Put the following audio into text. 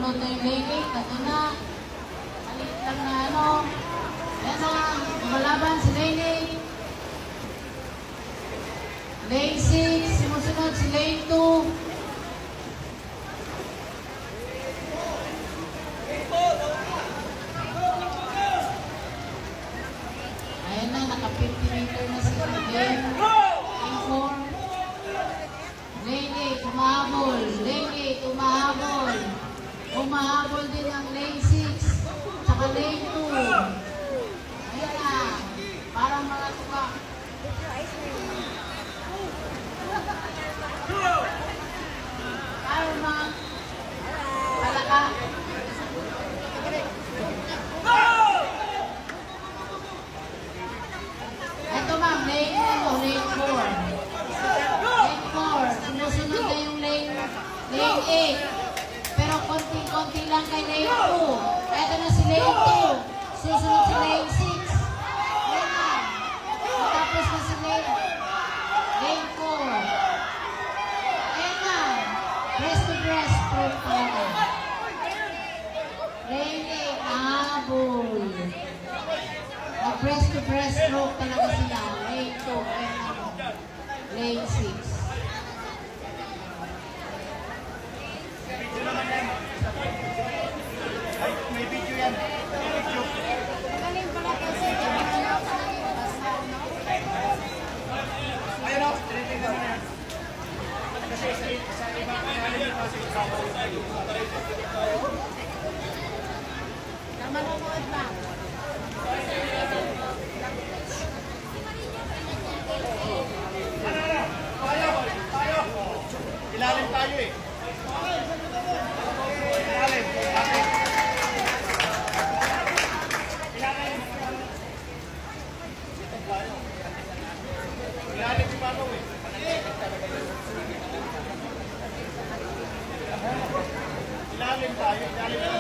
Sumunod na yung lane 8. Ito na. Alit lang na ano. Yan na. Lumalaban si lane 8. Lane 6. Sumusunod si lane 2. Ayan na, naka-50 meter na si lane 4. Lane 8, umahabol. Lane 8, umahabol. Umahabol din ang lane 6. Tsaka lane 2. Ayan na. Parang mga tuka. Parang mga palaka. Ito ma'am, lane 4. Lane 4. Sumusunod na yung lane 8. Pero konti-konti lang kay lane 2. Ito na si lane 2. Susunod si lane 6. Ayan na. Tapos na si lane 4. Ayan na. Breast to breast stroke talaga. Lane 8. Habol. Breast to breast stroke talaga sila. Lane 2 and lane 6. Ay, may video yan. Video. Magaling pala kasi. Ayun o, tinitingnan mo yan. Kasi sa iba, kaya kasi kasama yung tayo. Manonood ba? Tayo. Ilalim tayo eh. Ilalim. Ilalim si Pano eh. Ilalim tayo. Ilalim tayo.